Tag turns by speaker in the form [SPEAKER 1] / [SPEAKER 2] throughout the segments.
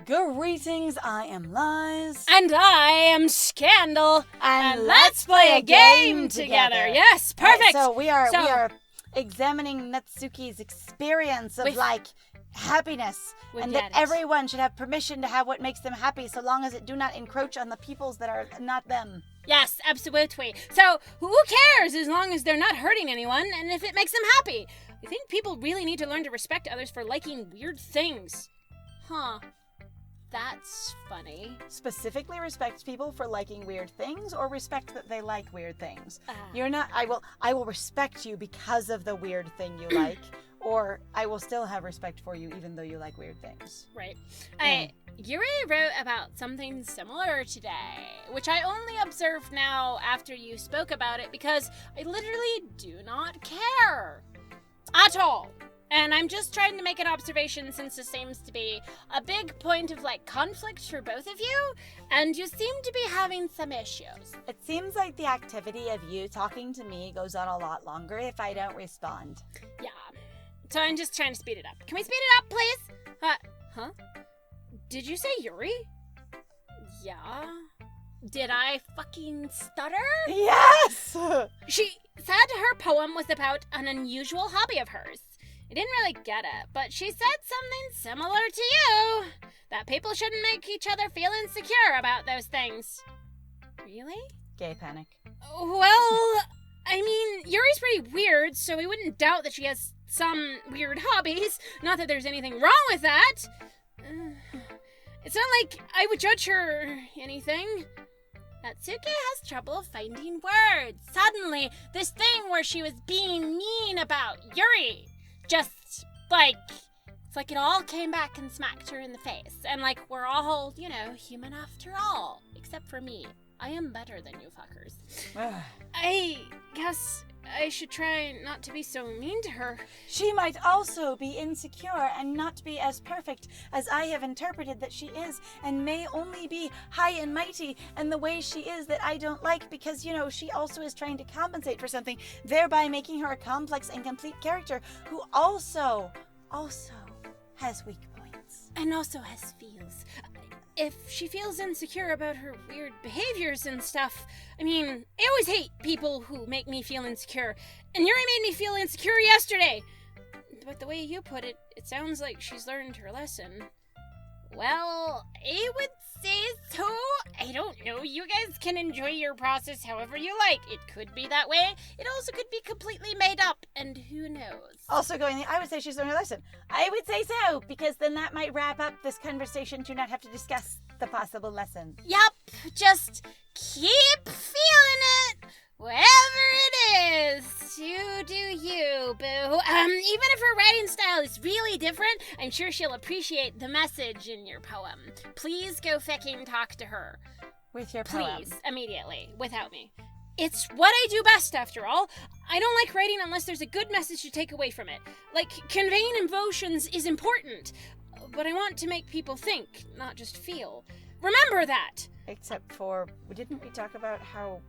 [SPEAKER 1] Greetings, I am Lies.
[SPEAKER 2] And I am Scandal.
[SPEAKER 1] And
[SPEAKER 2] let's play a game together. Yes, perfect.
[SPEAKER 1] Right, so we are examining Natsuki's experience of happiness, and that everyone should have permission to have what makes them happy, so long as it do not encroach on the peoples that are not them.
[SPEAKER 2] Yes, absolutely. So who cares as long as they're not hurting anyone and if it makes them happy? I think people really need to learn to respect others for liking weird things. Huh. That's funny.
[SPEAKER 1] Specifically respect people for liking weird things, or respect that they like weird things? You're not, I will respect you because of the weird thing you like, or I will still have respect for you even though you like weird things.
[SPEAKER 2] Right. Yuri wrote about something similar today, which I only observed now after you spoke about it because I literally do not care. At all. And I'm just trying to make an observation since this seems to be a big point of conflict for both of you, and you seem to be having some issues.
[SPEAKER 1] It seems like the activity of you talking to me goes on a lot longer if I don't respond.
[SPEAKER 2] Yeah. So I'm just trying to speed it up. Can we speed it up, please? Huh? Did you say Yuri? Yeah. Did I fucking stutter?
[SPEAKER 1] Yes!
[SPEAKER 2] She said her poem was about an unusual hobby of hers. I didn't really get it, but she said something similar to you. That people shouldn't make each other feel insecure about those things. Really?
[SPEAKER 1] Gay panic.
[SPEAKER 2] Well, I mean, Yuri's pretty weird, so we wouldn't doubt that she has some weird hobbies. Not that there's anything wrong with that. It's not like I would judge her anything. Natsuki has trouble finding words. Suddenly, this thing where she was being mean about Yuri. Just, it's like it all came back and smacked her in the face. And, we're all, human after all. Except for me. I am better than you fuckers. I guess I should try not to be so mean to her.
[SPEAKER 1] She might also be insecure and not be as perfect as I have interpreted that she is, and may only be high and mighty and the way she is that I don't like because, she also is trying to compensate for something, thereby making her a complex and complete character who also has weak points.
[SPEAKER 2] And also has feels. If she feels insecure about her weird behaviors and stuff, I always hate people who make me feel insecure. And Yuri made me feel insecure yesterday. But the way you put it, it sounds like she's learned her lesson. Well, I would say so. I don't know. You guys can enjoy your process however you like. It could be that way. It also could be completely made up, and who knows?
[SPEAKER 1] Also I would say she's learned her lesson. I would say so, because then that might wrap up this conversation to not have to discuss the possible lesson.
[SPEAKER 2] Yup. Just keep feeling it. Whatever it is, you do you, boo. Even if her writing style is really different, I'm sure she'll appreciate the message in your poem. Please go fucking talk to her.
[SPEAKER 1] With your poem.
[SPEAKER 2] Please, immediately, without me. It's what I do best, after all. I don't like writing unless there's a good message to take away from it. Conveying emotions is important, but I want to make people think, not just feel. Remember that!
[SPEAKER 1] Except for, didn't we talk about how,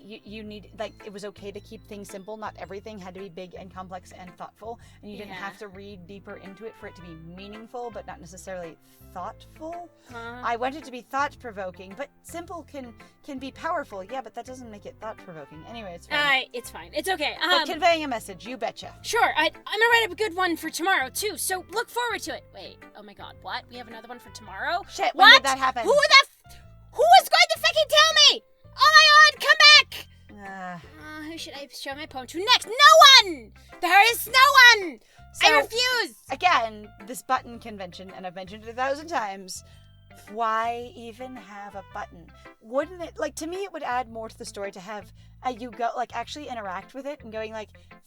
[SPEAKER 1] you need, it was okay to keep things simple. Not everything had to be big and complex and thoughtful, and you didn't have to read deeper into it for it to be meaningful, but not necessarily thoughtful. I want it to be thought-provoking, but simple can be powerful. Yeah, but that doesn't make it thought-provoking. Anyway, it's fine.
[SPEAKER 2] It's fine. It's okay.
[SPEAKER 1] But conveying a message, you betcha.
[SPEAKER 2] Sure, I'm gonna write up a good one for tomorrow, too, so look forward to it. Wait, oh my god, what? We have another one for tomorrow?
[SPEAKER 1] Shit,
[SPEAKER 2] what?
[SPEAKER 1] When did that happen?
[SPEAKER 2] Who was going to fucking tell me? Oh my god, come back! Who should I show my poem to next? No one! There is no one!
[SPEAKER 1] So,
[SPEAKER 2] I refuse!
[SPEAKER 1] Again, this button convention, and I've mentioned it 1,000 times, why even have a button? Wouldn't it, to me, it would add more to the story to have you go, actually interact with it and going,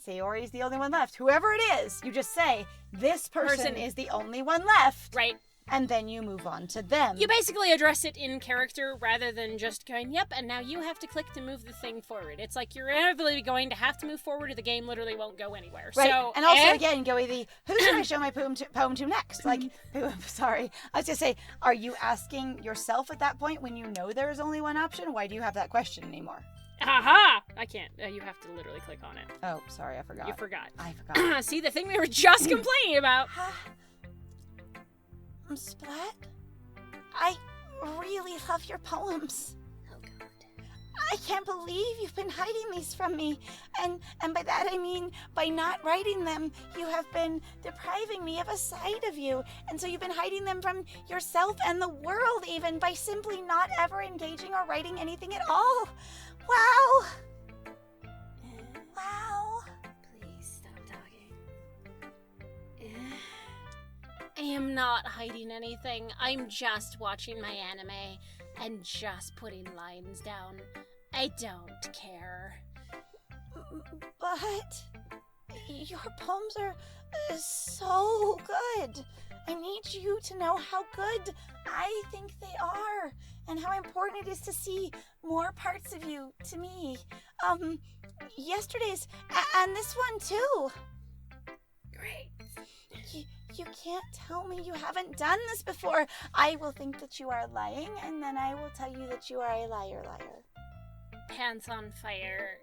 [SPEAKER 1] Sayori is the only one left. Whoever it is, you just say, this person is the only one left.
[SPEAKER 2] Right.
[SPEAKER 1] And then you move on to them.
[SPEAKER 2] You basically address it in character rather than just going, yep, and now you have to click to move the thing forward. It's like you're inevitably going to have to move forward or the game literally won't go anywhere.
[SPEAKER 1] Right.
[SPEAKER 2] So,
[SPEAKER 1] and also, again, who should I show my poem to next? Sorry. I was going to say, are you asking yourself at that point when you know there is only one option? Why do you have that question anymore?
[SPEAKER 2] Aha! I can't. You have to literally click on it.
[SPEAKER 1] Oh, sorry, I forgot.
[SPEAKER 2] You forgot.
[SPEAKER 1] I forgot.
[SPEAKER 2] See, the thing we were just complaining about.
[SPEAKER 1] Splat, I really love your poems.
[SPEAKER 2] Oh, God.
[SPEAKER 1] I can't believe you've been hiding these from me. And by that I mean, by not writing them, you have been depriving me of a side of you. And so you've been hiding them from yourself and the world even by simply not ever engaging or writing anything at all. Wow. Wow.
[SPEAKER 2] Please stop talking. I am not hiding anything. I'm just watching my anime and just putting lines down. I don't care.
[SPEAKER 1] But your poems are so good. I need you to know how good I think they are and how important it is to see more parts of you to me. Yesterday's and this one too.
[SPEAKER 2] Great.
[SPEAKER 1] You can't tell me you haven't done this before. I will think that you are lying, and then I will tell you that you are a liar.
[SPEAKER 2] Pants on fire.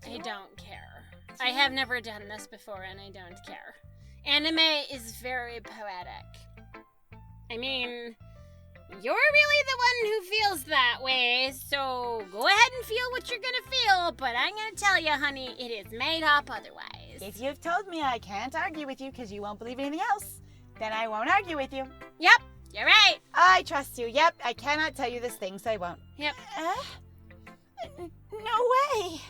[SPEAKER 2] I don't care. I have never done this before, and I don't care. Anime is very poetic. I mean, you're really the one who feels that way, so go ahead and feel what you're gonna feel, but I'm gonna tell you, honey, it is made up otherwise.
[SPEAKER 1] If you've told me I can't argue with you because you won't believe anything else, then I won't argue with you.
[SPEAKER 2] Yep, you're right.
[SPEAKER 1] I trust you. Yep, I cannot tell you this thing, so I won't.
[SPEAKER 2] Yep.
[SPEAKER 1] No way.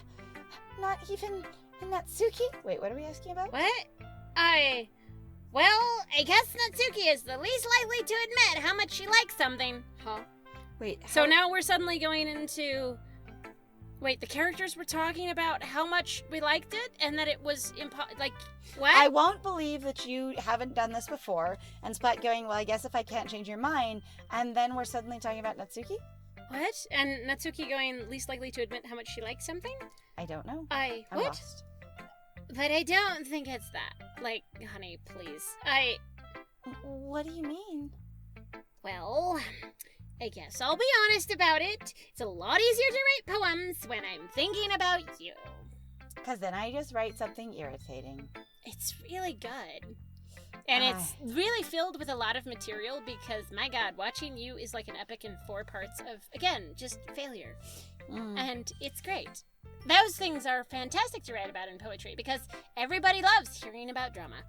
[SPEAKER 1] Not even Natsuki? Wait, what are we asking about?
[SPEAKER 2] What? Well, I guess Natsuki is the least likely to admit how much she likes something. Huh?
[SPEAKER 1] Wait,
[SPEAKER 2] so now we're suddenly going into... Wait, the characters were talking about how much we liked it and that it was what?
[SPEAKER 1] I won't believe that you haven't done this before. And Splat going, well, I guess if I can't change your mind. And then we're suddenly talking about Natsuki?
[SPEAKER 2] What? And Natsuki going least likely to admit how much she likes something?
[SPEAKER 1] I don't know.
[SPEAKER 2] I'm
[SPEAKER 1] what? Lost.
[SPEAKER 2] But I don't think it's that. Like, honey, please.
[SPEAKER 1] What do you mean?
[SPEAKER 2] Well, I guess I'll be honest about it. It's a lot easier to write poems when I'm thinking about you.
[SPEAKER 1] Because then I just write something irritating.
[SPEAKER 2] It's really good. And it's really filled with a lot of material because, my God, watching you is like an epic in 4 parts of, again, just failure. And it's great. Those things are fantastic to write about in poetry because everybody loves hearing about drama.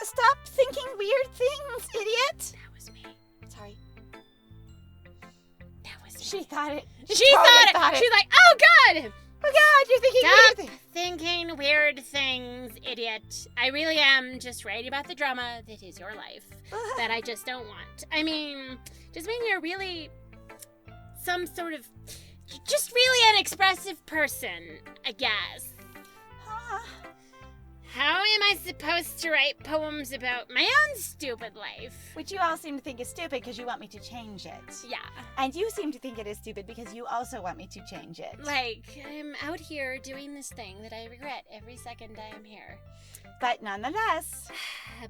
[SPEAKER 1] Stop thinking weird things, idiot!
[SPEAKER 2] That was me.
[SPEAKER 1] Sorry.
[SPEAKER 2] That was me.
[SPEAKER 1] She thought it.
[SPEAKER 2] She thought it. She's like, oh God!
[SPEAKER 1] Oh God, you're thinking weird things.
[SPEAKER 2] Stop thinking weird things, idiot. I really am just writing about the drama that is your life that I just don't want. I mean, just being you're really some sort of, just really an expressive person, I guess. How am I supposed to write poems about my own stupid life?
[SPEAKER 1] Which you all seem to think is stupid because you want me to change it.
[SPEAKER 2] Yeah.
[SPEAKER 1] And you seem to think it is stupid because you also want me to change it.
[SPEAKER 2] Like, I'm out here doing this thing that I regret every second I am here.
[SPEAKER 1] But nonetheless.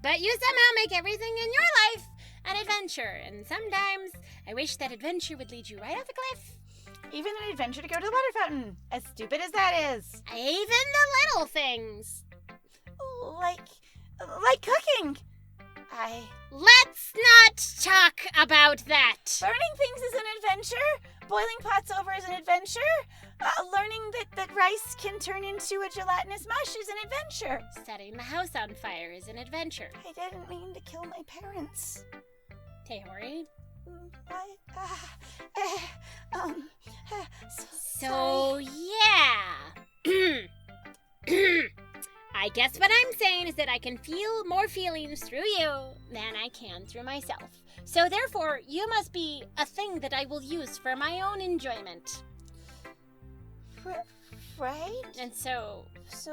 [SPEAKER 2] But you somehow make everything in your life an adventure. And sometimes I wish that adventure would lead you right off a cliff.
[SPEAKER 1] Even an adventure to go to the water fountain. As stupid as that is.
[SPEAKER 2] Even the little things.
[SPEAKER 1] Like cooking.
[SPEAKER 2] Let's not talk about that.
[SPEAKER 1] Burning things is an adventure. Boiling pots over is an adventure. Learning that rice can turn into a gelatinous mush is an adventure.
[SPEAKER 2] Setting the house on fire is an adventure.
[SPEAKER 1] I didn't mean to kill my parents.
[SPEAKER 2] Sayori?
[SPEAKER 1] So
[SPEAKER 2] yeah. I guess what I'm saying is that I can feel more feelings through you than I can through myself. So therefore, you must be a thing that I will use for my own enjoyment.
[SPEAKER 1] Right?
[SPEAKER 2] And so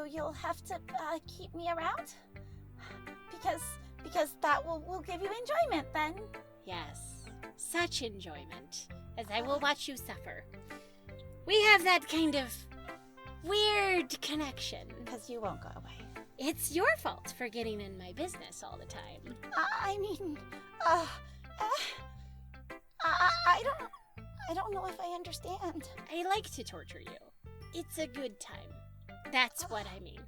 [SPEAKER 1] you'll have to keep me around? Because that will give you enjoyment then?
[SPEAKER 2] Yes, such enjoyment, as I will watch you suffer. We have that kind of weird connection.
[SPEAKER 1] Because you won't go away.
[SPEAKER 2] It's your fault for getting in my business all the time.
[SPEAKER 1] I don't know if I understand.
[SPEAKER 2] I like to torture you. It's a good time. That's what I mean.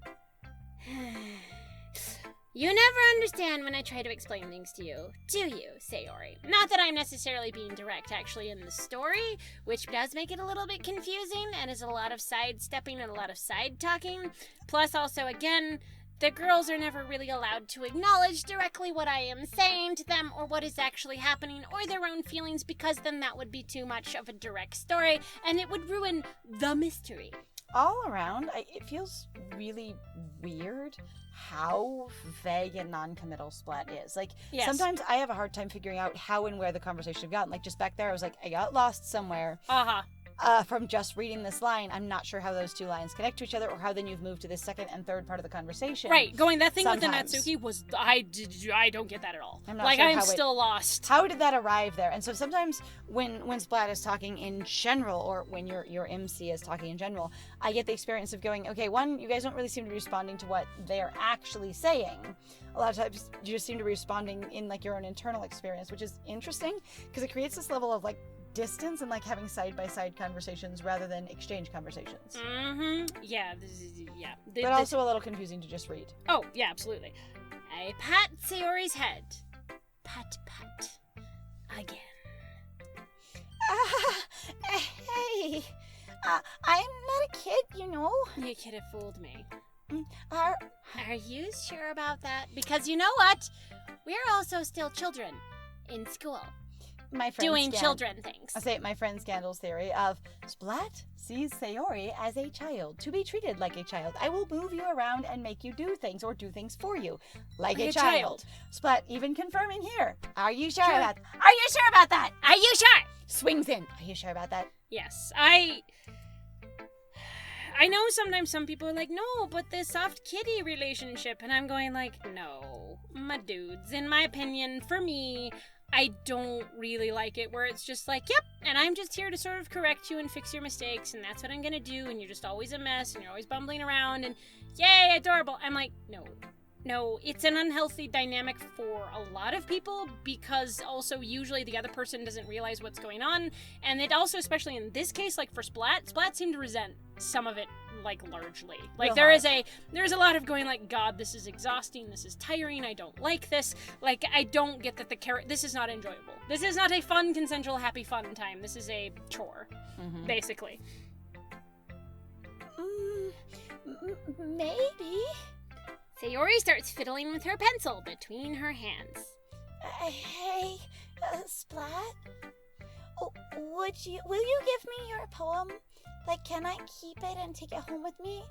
[SPEAKER 2] You never understand when I try to explain things to you, do you, Sayori? Not that I'm necessarily being direct, actually, in the story, which does make it a little bit confusing, and is a lot of sidestepping and a lot of side-talking. Plus, also, again, the girls are never really allowed to acknowledge directly what I am saying to them, or what is actually happening, or their own feelings, because then that would be too much of a direct story, and it would ruin the mystery.
[SPEAKER 1] All around, it feels really weird how vague and non-committal Splat is. Like,
[SPEAKER 2] yes.
[SPEAKER 1] Sometimes I have a hard time figuring out how and where the conversation have gotten. Like, just back there, I was like, I got lost somewhere. From just reading this line. I'm not sure how those two lines connect to each other, or how then you've moved to the second and third part of the conversation.
[SPEAKER 2] Right, that thing
[SPEAKER 1] sometimes.
[SPEAKER 2] with the Natsuki was, I don't get that at all.
[SPEAKER 1] I'm not sure
[SPEAKER 2] I'm still lost.
[SPEAKER 1] How did that arrive there? And so sometimes when Splat is talking in general, or when your MC is talking in general, I get the experience of going, okay, one, you guys don't really seem to be responding to what they're actually saying. A lot of times you just seem to be responding in like your own internal experience, which is interesting because it creates this level of like distance and like having side-by-side conversations rather than exchange conversations.
[SPEAKER 2] Yeah,
[SPEAKER 1] but also a little confusing to just read.
[SPEAKER 2] Oh, yeah, absolutely. I pat Sayori's head. Pat, pat. Again.
[SPEAKER 1] Hey. I'm not a kid, you know.
[SPEAKER 2] You could have fooled me.
[SPEAKER 1] Are
[SPEAKER 2] you sure about that? Because you know what? We're also still children in school.
[SPEAKER 1] My friend
[SPEAKER 2] doing children things.
[SPEAKER 1] I say my friend Scandal's theory of Splat sees Sayori as a child, to be treated like a child. I will move you around and make you do things, or do things for you, like a child. Splat even confirming here. Are you sure about that? Are you sure about that?
[SPEAKER 2] Are you sure?
[SPEAKER 1] Swings in. Are you sure about that?
[SPEAKER 2] Yes. I know sometimes some people are like, no, but this soft kitty relationship. And I'm going like, no, my dudes. In my opinion, for me, I don't really like it where it's just like, yep, and I'm just here to sort of correct you and fix your mistakes, and that's what I'm gonna do, and you're just always a mess, and you're always bumbling around, and yay, adorable. I'm like, no, it's an unhealthy dynamic for a lot of people, because also usually the other person doesn't realize what's going on, and it also, especially in this case, like for Splat seemed to resent some of it, like, largely. Like, there's a lot of going like, God, this is exhausting, this is tiring, I don't like this. Like, I don't get that this is not enjoyable. This is not a fun, consensual, happy, fun time. This is a chore, basically.
[SPEAKER 1] Maybe.
[SPEAKER 2] Sayori starts fiddling with her pencil between her hands.
[SPEAKER 1] Hey, Splat? Will you give me your poem? Like, can I keep it and take it home with me?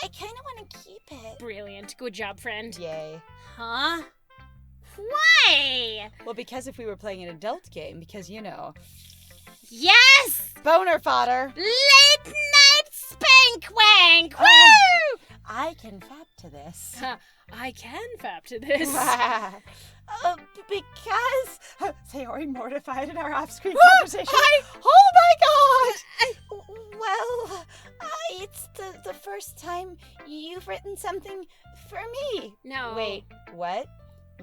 [SPEAKER 1] I kind of want to keep it.
[SPEAKER 2] Brilliant. Good job, friend.
[SPEAKER 1] Yay.
[SPEAKER 2] Huh? Why?
[SPEAKER 1] Well, because if we were playing an adult game, because, you know...
[SPEAKER 2] Yes!
[SPEAKER 1] Boner fodder.
[SPEAKER 2] Late night spank wank! Woo!
[SPEAKER 1] I can fap to this.
[SPEAKER 2] I can fap to this.
[SPEAKER 1] Because Sayori mortified in our off-screen conversation.
[SPEAKER 2] Oh my
[SPEAKER 1] God! Well, it's the first time you've written something for me.
[SPEAKER 2] No.
[SPEAKER 1] Wait, what?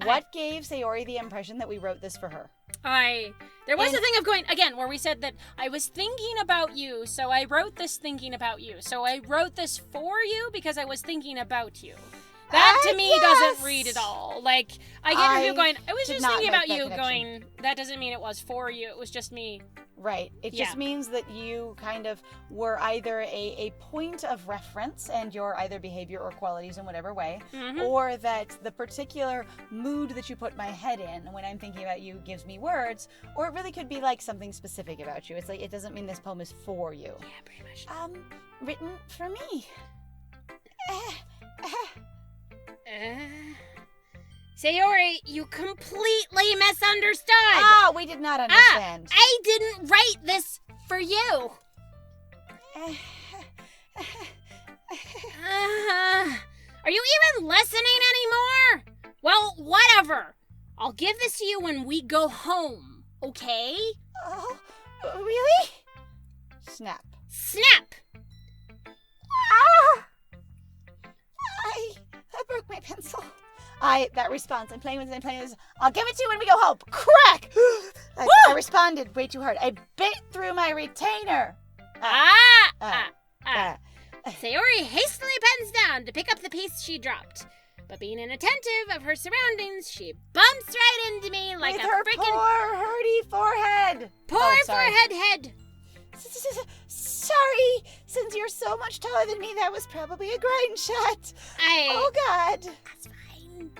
[SPEAKER 1] What gave Sayori the impression that we wrote this for her?
[SPEAKER 2] There was a thing of going, again, where we said that I was thinking about you, so I wrote this thinking about you. So I wrote this for you because I was thinking about you. That, to me, doesn't read at all. Like, I get review going, I was just thinking about you, going, that doesn't mean it was for you, it was just me.
[SPEAKER 1] Right. It just means that you kind of were either a point of reference and your either behavior or qualities in whatever way, or that the particular mood that you put my head in when I'm thinking about you gives me words, or it really could be like something specific about you. It's like, it doesn't mean this poem is for you.
[SPEAKER 2] Yeah, pretty much.
[SPEAKER 1] Written for me.
[SPEAKER 2] Sayori, you completely misunderstood.
[SPEAKER 1] Oh, we did not understand.
[SPEAKER 2] I didn't write this for you. Are you even listening anymore? Well, whatever. I'll give this to you when we go home, okay?
[SPEAKER 1] Oh, really? Snap.
[SPEAKER 2] Snap!
[SPEAKER 1] Ah! I broke my pencil. That response, I'm playing with this. I'll give it to you when we go home. Crack! I responded way too hard. I bit through my retainer.
[SPEAKER 2] Sayori hastily bends down to pick up the piece she dropped. But being inattentive of her surroundings, she bumps right into me like
[SPEAKER 1] with
[SPEAKER 2] a
[SPEAKER 1] her
[SPEAKER 2] freaking
[SPEAKER 1] poor hurdy forehead.
[SPEAKER 2] forehead head.
[SPEAKER 1] Sorry, since you're so much taller than me, that was probably a grind shot. Oh, God.
[SPEAKER 2] That's fine.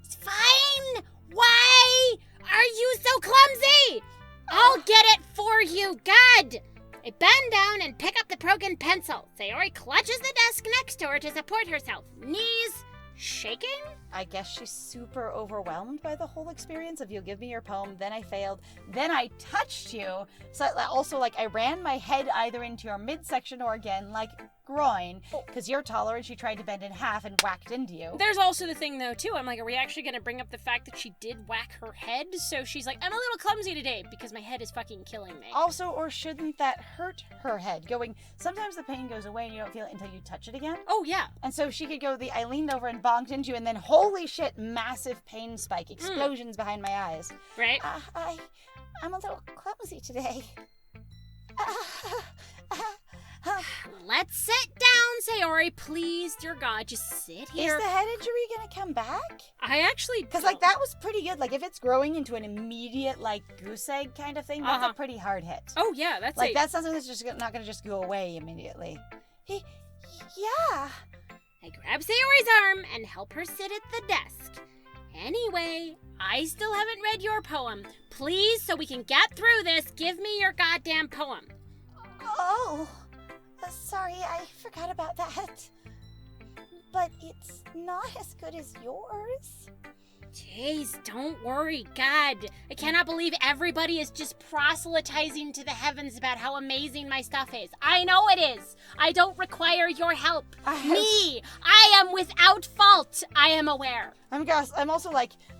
[SPEAKER 2] It's fine. Why are you so clumsy? I'll get it for you. God. I bend down and pick up the broken pencil. Sayori clutches the desk next to her to support herself. Knees shaking?
[SPEAKER 1] I guess she's super overwhelmed by the whole experience of you give me your poem, then I failed, then I touched you. So also, like, I ran my head either into your midsection or again, like, groin, because you're taller and she tried to bend in half and whacked into you.
[SPEAKER 2] There's also the thing, though, too. I'm like, are we actually going to bring up the fact that she did whack her head? So she's like, I'm a little clumsy today because my head is fucking killing me.
[SPEAKER 1] Also, or shouldn't that hurt her head? Sometimes the pain goes away and you don't feel it until you touch it again.
[SPEAKER 2] Oh, yeah.
[SPEAKER 1] And so she could go, I leaned over and bonked into you, and then holy shit, massive pain spike, explosions behind my eyes.
[SPEAKER 2] Right?
[SPEAKER 1] I'm a little clumsy today.
[SPEAKER 2] Let's sit down, Sayori, please. Dear God, just sit here.
[SPEAKER 1] Is the head injury gonna come back?
[SPEAKER 2] I actually
[SPEAKER 1] Because, that was pretty good. Like, if it's growing into an immediate, goose egg kind of thing, that's a pretty hard hit.
[SPEAKER 2] Oh, yeah, that's
[SPEAKER 1] that's something that's just not gonna just go away immediately. Yeah.
[SPEAKER 2] I grab Sayori's arm and help her sit at the desk. Anyway, I still haven't read your poem. Please, so we can get through this, give me your goddamn poem.
[SPEAKER 1] Oh, sorry, I forgot about that. But it's not as good as yours.
[SPEAKER 2] Jeez, don't worry. God, I cannot believe everybody is just proselytizing to the heavens about how amazing my stuff is. I know it is. I don't require your help. I am without fault. I am aware.
[SPEAKER 1] I'm also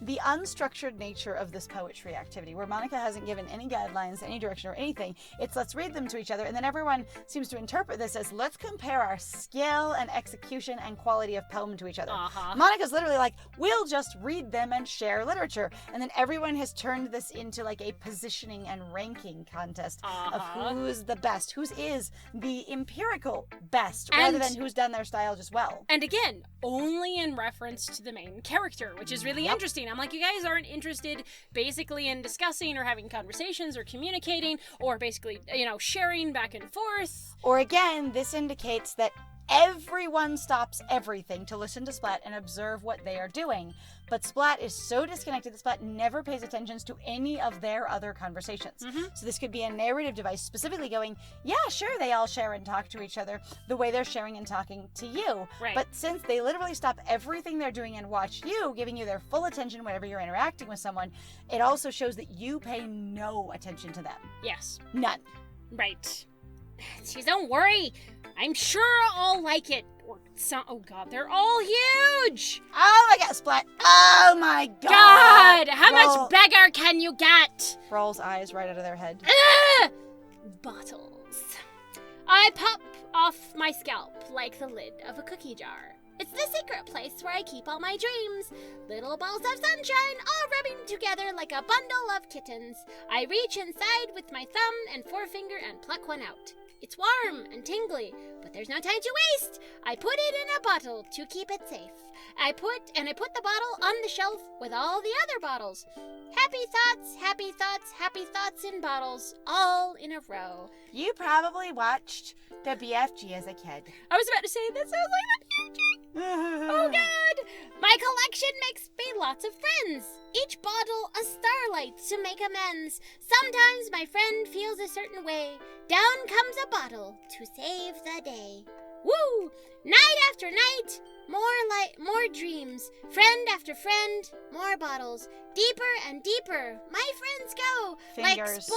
[SPEAKER 1] the unstructured nature of this poetry activity, where Monica hasn't given any guidelines, any direction, or anything. It's let's read them to each other, and then everyone seems to interpret this as let's compare our skill and execution and quality of poem to each other. Monica's literally we'll just read them and share literature. And then everyone has turned this into a positioning and ranking contest of who's the best, whose is the empirical best, rather than who's done their style just well.
[SPEAKER 2] And again, only in reference to the main character, which is really interesting. I'm like, you guys aren't interested basically in discussing or having conversations or communicating or basically, sharing back and forth.
[SPEAKER 1] Or again, this indicates that everyone stops everything to listen to Splat and observe what they are doing. But Splat is so disconnected that Splat never pays attention to any of their other conversations. So this could be a narrative device specifically going, yeah, sure, they all share and talk to each other the way they're sharing and talking to you.
[SPEAKER 2] Right.
[SPEAKER 1] But since they literally stop everything they're doing and watch you, giving you their full attention whenever you're interacting with someone, it also shows that you pay no attention to them.
[SPEAKER 2] Yes.
[SPEAKER 1] None.
[SPEAKER 2] Right. Geez, don't worry. I'm sure I'll like it. Oh God, they're all huge.
[SPEAKER 1] Oh my God, Splat. Oh my God.
[SPEAKER 2] God, how much bigger can you get?
[SPEAKER 1] Rolls eyes right out of their head.
[SPEAKER 2] Bottles. I pop off my scalp like the lid of a cookie jar. It's the secret place where I keep all my dreams. Little balls of sunshine all rubbing together like a bundle of kittens. I reach inside with my thumb and forefinger and pluck one out. It's warm and tingly, but there's no time to waste. I put it in a bottle to keep it safe. I put the bottle on the shelf with all the other bottles. Happy thoughts, happy thoughts, happy thoughts in bottles, all in a row.
[SPEAKER 1] You probably watched the BFG as a kid.
[SPEAKER 2] I was about to say, that sounds like the BFG. Oh God! My collection makes me lots of friends. Each bottle a starlight to make amends. Sometimes my friend feels a certain way. Down comes a bottle to save the day. Woo! Night after night, more dreams. Friend after friend, more bottles. Deeper and deeper, my friends go.
[SPEAKER 1] Fingers.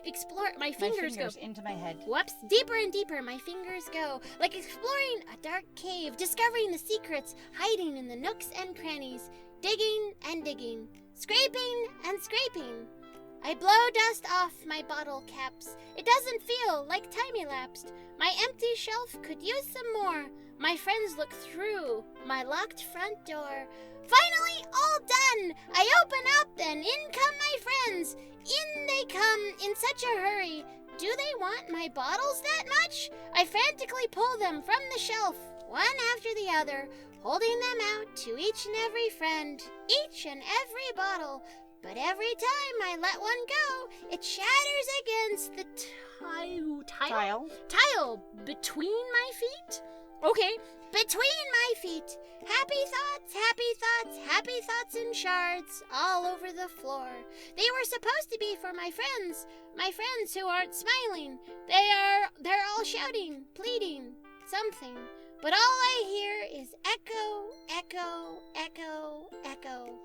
[SPEAKER 2] Explore. My fingers go
[SPEAKER 1] into my head.
[SPEAKER 2] Whoops! Deeper and deeper, my fingers go. Like exploring a dark cave, discovering the secrets hiding in the nooks and crannies. Digging and digging, scraping and scraping. I blow dust off my bottle caps. It doesn't feel like time elapsed. My empty shelf could use some more. My friends look through my locked front door. Finally, all done! I open up and in come my friends. In they come in such a hurry. Do they want my bottles that much? I frantically pull them from the shelf. one after the other, holding them out to each and every friend, each and every bottle. But every time I let one go, it shatters against the tile between my feet. Okay, between my feet. Happy thoughts in shards all over the floor. They were supposed to be for my friends who aren't smiling. They're all shouting, pleading, something. But all I hear is echo, echo, echo, echo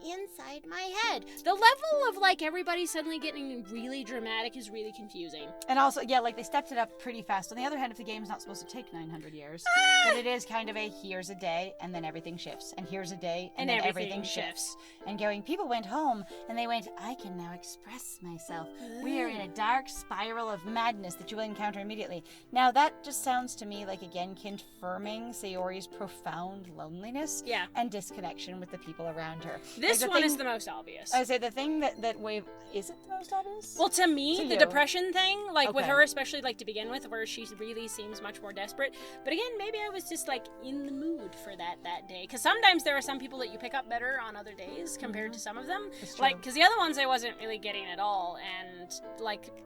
[SPEAKER 2] inside my head. The level of everybody suddenly getting really dramatic is really confusing.
[SPEAKER 1] And also, yeah, they stepped it up pretty fast. On the other hand, if the game's not supposed to take 900 years, but it is kind of a here's a day and then everything shifts, and here's a day and then everything shifts. And people went home and they went, I can now express myself. We are in a dark spiral of madness that you will encounter immediately. Now that just sounds to me like, again, confirming Sayori's profound loneliness and disconnection with the people around her.
[SPEAKER 2] This one is the most obvious.
[SPEAKER 1] I would say the thing that Wave... Is it the most obvious?
[SPEAKER 2] Well, to me, the depression thing, with her especially, to begin with, where she really seems much more desperate. But again, maybe I was just, in the mood for that day. Because sometimes there are some people that you pick up better on other days compared to some of them. Because the other ones I wasn't really getting at all. And,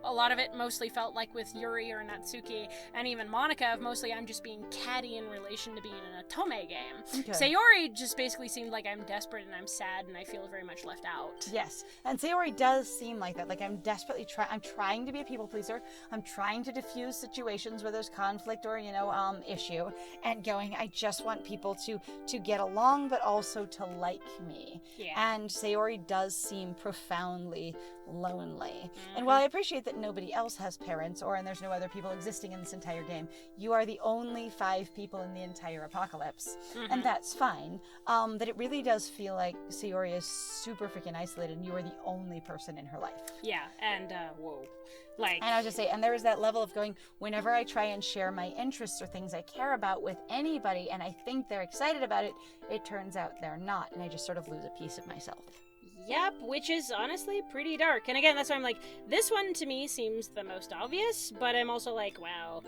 [SPEAKER 2] a lot of it mostly felt like with Yuri or Natsuki and even Monica, mostly I'm just being catty in relation to being in a Tome game. Okay. Sayori just basically seemed like I'm desperate and I'm sad and I feel very much left out.
[SPEAKER 1] Yes. And Sayori does seem like that. I'm desperately I'm trying to be a people pleaser. I'm trying to diffuse situations where there's conflict or, issue, and I just want people to get along, but also to like me. Yeah. And Sayori does seem profoundly lonely. Mm-hmm. And while I appreciate that nobody else has parents and there's no other people existing in this entire game, you are the only 5 people in the entire apocalypse. Mm-hmm. And that's fine. That it really does feel like Sayori is super freaking isolated and you are the only person in her life.
[SPEAKER 2] Yeah, and whoa.
[SPEAKER 1] And I was just saying, and there is that level of whenever I try and share my interests or things I care about with anybody and I think they're excited about it, it turns out they're not, and I just sort of lose a piece of myself.
[SPEAKER 2] Yep, which is honestly pretty dark. And again, that's why I'm this one to me seems the most obvious, but I'm also wow,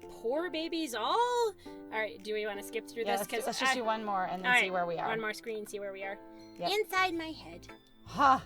[SPEAKER 2] poor babies all? Alright, do we want to skip through this?
[SPEAKER 1] Let's just do one more and then see where we are.
[SPEAKER 2] One more screen, see where we are.
[SPEAKER 1] Yep.
[SPEAKER 2] Inside my head.
[SPEAKER 1] Huh.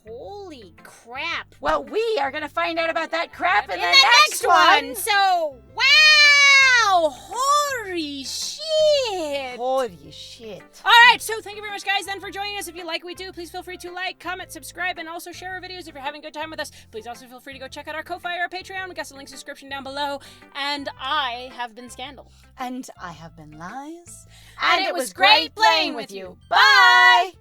[SPEAKER 2] Holy crap.
[SPEAKER 1] Well, we are going to find out about that crap in the next
[SPEAKER 2] one. So, wow! Holy shit!
[SPEAKER 1] Holy shit.
[SPEAKER 2] Alright, so thank you very much, guys, then, for joining us. If you like what we do, please feel free to like, comment, subscribe, and also share our videos if you're having a good time with us. Please also feel free to go check out our Ko-Fi or our Patreon. We got some links in the description down below. And I have been Scandal.
[SPEAKER 1] And I have been Lies. And it was great playing with you. Bye!